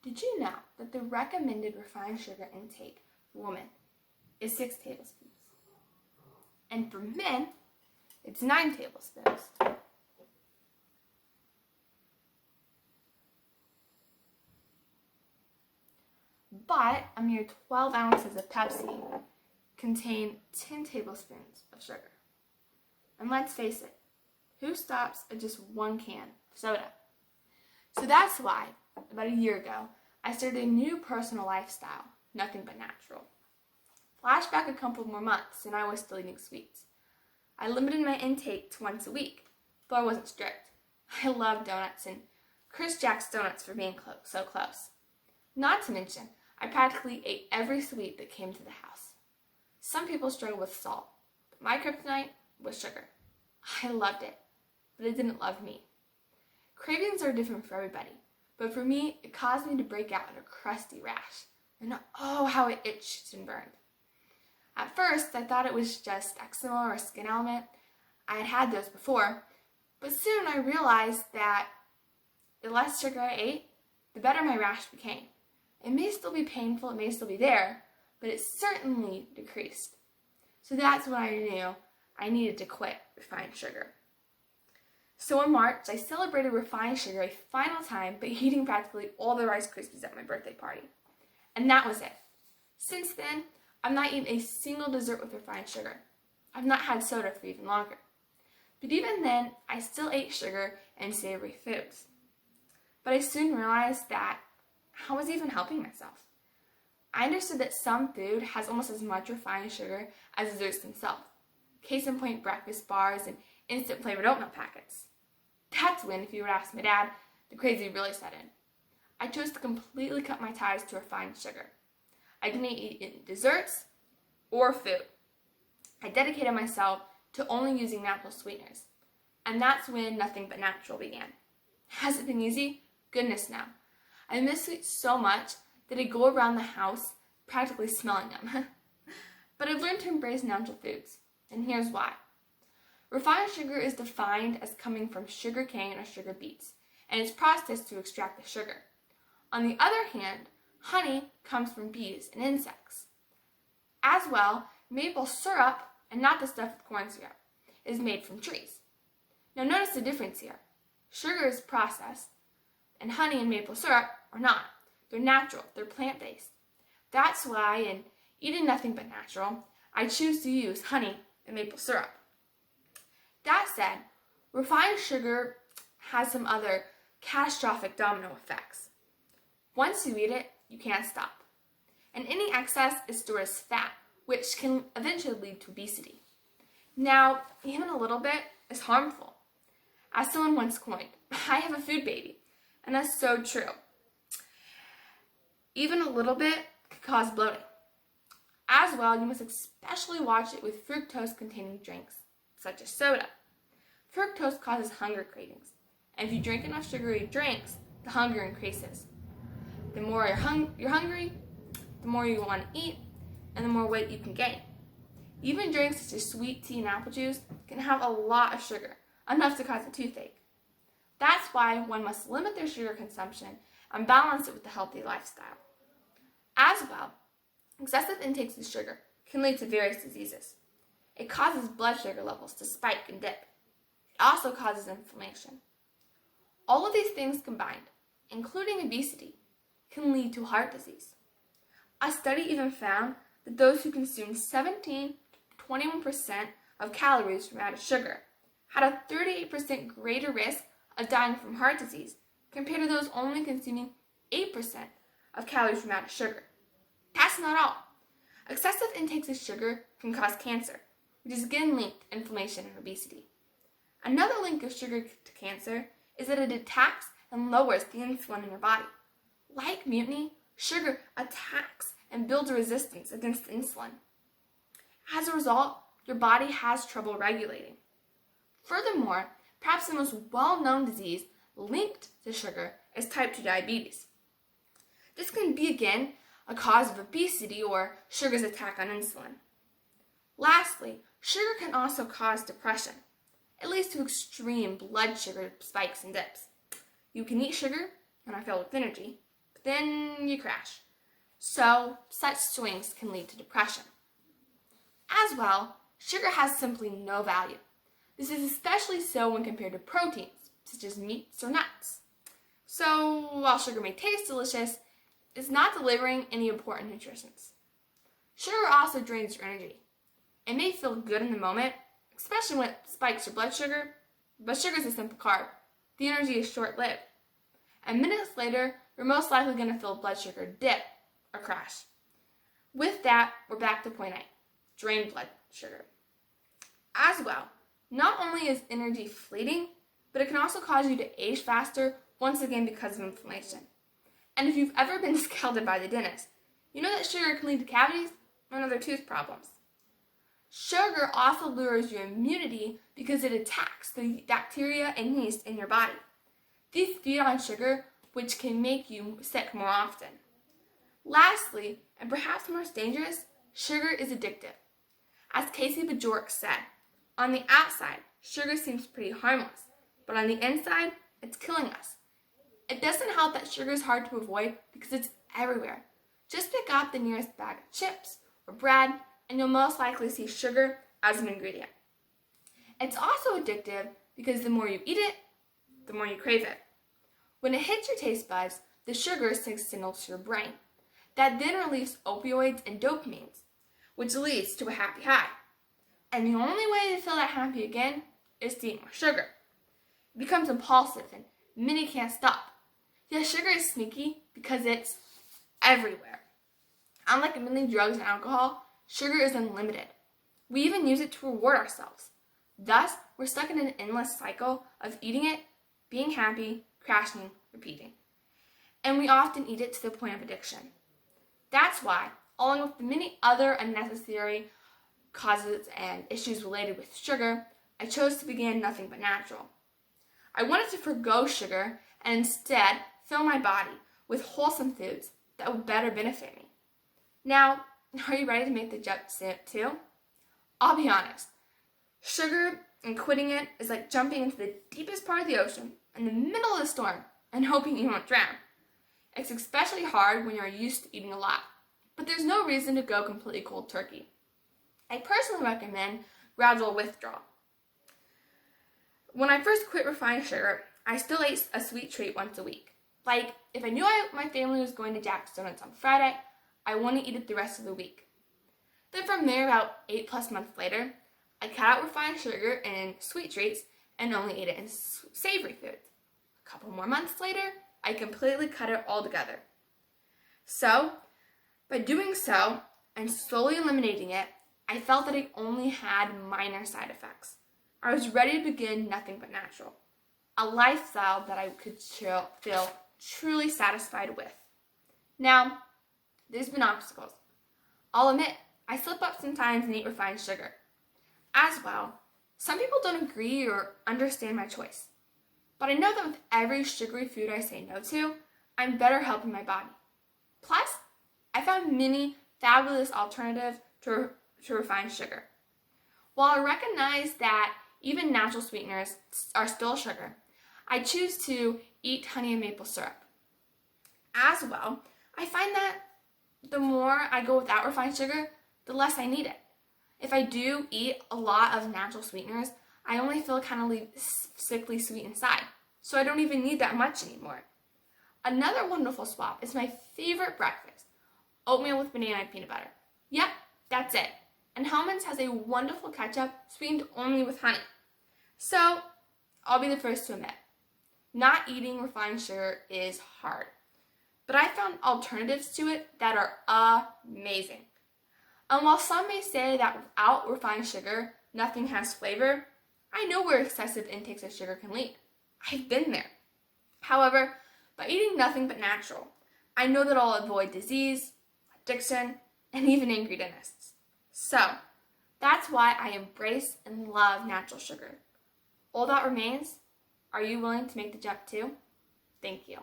Did you know that the recommended refined sugar intake for women is 6 tablespoons? And for men, it's 9 tablespoons. But a mere 12 ounces of Pepsi contain 10 tablespoons of sugar. And let's face it, who stops at just 1 can of soda? So that's why, about a year ago, I started a new personal lifestyle, nothing but natural. Flashback a couple more months and I was still eating sweets. I limited my intake to once a week, though I wasn't strict. I love donuts and Chris Jack's donuts for being so close. Not to mention, I practically ate every sweet that came to the house. Some people struggle with salt, but my kryptonite was sugar. I loved it, but it didn't love me. Cravings are different for everybody, but for me, it caused me to break out in a crusty rash. And oh, how it itched and burned. At first, I thought it was just eczema or skin ailment. I had those before, but soon I realized that the less sugar I ate, the better my rash became. It may still be painful, it may still be there, but it certainly decreased. So that's when I knew I needed to quit refined sugar. So in March, I celebrated refined sugar a final time by eating practically all the Rice Krispies at my birthday party. And that was it. Since then, I've not eaten a single dessert with refined sugar. I've not had soda for even longer. But even then, I still ate sugar and savory foods. But I soon realized that I was even helping myself. I understood that some food has almost as much refined sugar as desserts themselves. Case in point, breakfast bars and instant flavored oatmeal packets. That's when, if you would ask my dad, the crazy really set in. I chose to completely cut my ties to refined sugar. I didn't eat in desserts or food. I dedicated myself to only using natural sweeteners. And that's when nothing but natural began. Has it been easy? Goodness no. I miss sweets so much that I go around the house practically smelling them. But I've learned to embrace natural foods, and here's why. Refined sugar is defined as coming from sugar cane or sugar beets, and it's processed to extract the sugar. On the other hand, honey comes from bees and insects. As well, maple syrup, and not the stuff with corn syrup, is made from trees. Now notice the difference here. Sugar is processed, and honey and maple syrup are not. They're natural, they're plant-based. That's why, in eating nothing but natural, I choose to use honey and maple syrup. That said, refined sugar has some other catastrophic domino effects. Once you eat it, you can't stop. And any excess is stored as fat, which can eventually lead to obesity. Now, even a little bit is harmful. As someone once coined, I have a food baby, and that's so true. Even a little bit could cause bloating. As well, you must especially watch it with fructose-containing drinks, such as soda. Fructose causes hunger cravings, and if you drink enough sugary drinks, the hunger increases. The more you're hungry, the more you want to eat, and the more weight you can gain. Even drinks such as sweet tea and apple juice can have a lot of sugar, enough to cause a toothache. That's why one must limit their sugar consumption and balance it with a healthy lifestyle. As well, excessive intakes of sugar can lead to various diseases. It causes blood sugar levels to spike and dip. It also causes inflammation. All of these things combined, including obesity, can lead to heart disease. A study even found that those who consumed 17 to 21% of calories from added sugar had a 38% greater risk of dying from heart disease compared to those only consuming 8% of calories from added sugar. That's not all. Excessive intakes of sugar can cause cancer, which is again linked to inflammation and obesity. Another link of sugar to cancer is that it attacks and lowers the insulin in your body. Like mutiny, sugar attacks and builds a resistance against insulin. As a result, your body has trouble regulating. Furthermore, perhaps the most well-known disease linked to sugar is type 2 diabetes. This can be again a cause of obesity or sugar's attack on insulin. Lastly, sugar can also cause depression. It leads to extreme blood sugar spikes and dips. You can eat sugar and are filled with energy, but then you crash. So, such swings can lead to depression. As well, sugar has simply no value. This is especially so when compared to proteins, such as meats or nuts. So, while sugar may taste delicious, it's not delivering any important nutrients. Sugar also drains your energy. It may feel good in the moment, especially when it spikes your blood sugar, but sugar is a simple carb. The energy is short-lived. And minutes later, you're most likely going to feel blood sugar dip or crash. With that, we're back to point 8, drain blood sugar. As well, not only is energy fleeting, but it can also cause you to age faster, once again because of inflammation. And if you've ever been scalded by the dentist, you know that sugar can lead to cavities and other tooth problems. Sugar also lowers your immunity because it attacks the bacteria and yeast in your body. These feed on sugar, which can make you sick more often. Lastly, and perhaps most dangerous, sugar is addictive. As Casey Bajorek said, on the outside, sugar seems pretty harmless, but on the inside, it's killing us. It doesn't help that sugar is hard to avoid because it's everywhere. Just pick up the nearest bag of chips or bread, and you'll most likely see sugar as an ingredient. It's also addictive because the more you eat it, the more you crave it. When it hits your taste buds, the sugar sends signals to your brain. That then releases opioids and dopamines, which leads to a happy high. And the only way to feel that happy again is to eat more sugar. It becomes impulsive and many can't stop. Yet sugar is sneaky because it's everywhere. Unlike many drugs and alcohol, sugar is unlimited. We even use it to reward ourselves. Thus, we're stuck in an endless cycle of eating it, being happy, crashing, repeating. And we often eat it to the point of addiction. That's why, along with the many other unnecessary causes and issues related with sugar, I chose to begin Nothing But Natural. I wanted to forgo sugar and instead fill my body with wholesome foods that would better benefit me. Now, are you ready to make the jump too? I'll be honest. Sugar and quitting it is like jumping into the deepest part of the ocean in the middle of the storm and hoping you won't drown. It's especially hard when you're used to eating a lot, but there's no reason to go completely cold turkey. I personally recommend gradual withdrawal. When I first quit refined sugar, I still ate a sweet treat once a week. Like, if I knew my family was going to Jack's Donuts on Friday, I wouldn't eat it the rest of the week. Then from there, about 8+ months later, I cut out refined sugar and sweet treats and only ate it in savory foods. A couple more months later, I completely cut it all together. So, by doing so and slowly eliminating it, I felt that it only had minor side effects. I was ready to begin Nothing But Natural, a lifestyle that I could feel truly satisfied with. Now, there's been obstacles. I'll admit, I slip up sometimes and eat refined sugar. As well, some people don't agree or understand my choice. But I know that with every sugary food I say no to, I'm better helping my body. Plus, I found many fabulous alternatives to refined sugar. While I recognize that even natural sweeteners are still sugar, I choose to eat honey and maple syrup. As well, I find that the more I go without refined sugar, the less I need it. If I do eat a lot of natural sweeteners, I only feel kind of sickly sweet inside, so I don't even need that much anymore. Another wonderful swap is my favorite breakfast, oatmeal with banana and peanut butter. Yep, that's it. And Hellmann's has a wonderful ketchup sweetened only with honey. So, I'll be the first to admit, not eating refined sugar is hard. But I found alternatives to it that are amazing. And while some may say that without refined sugar, nothing has flavor, I know where excessive intakes of sugar can lead. I've been there. However, by eating Nothing But Natural, I know that I'll avoid disease, addiction, and even angry dentists. So, that's why I embrace and love natural sugar. All that remains, are you willing to make the jump too? Thank you.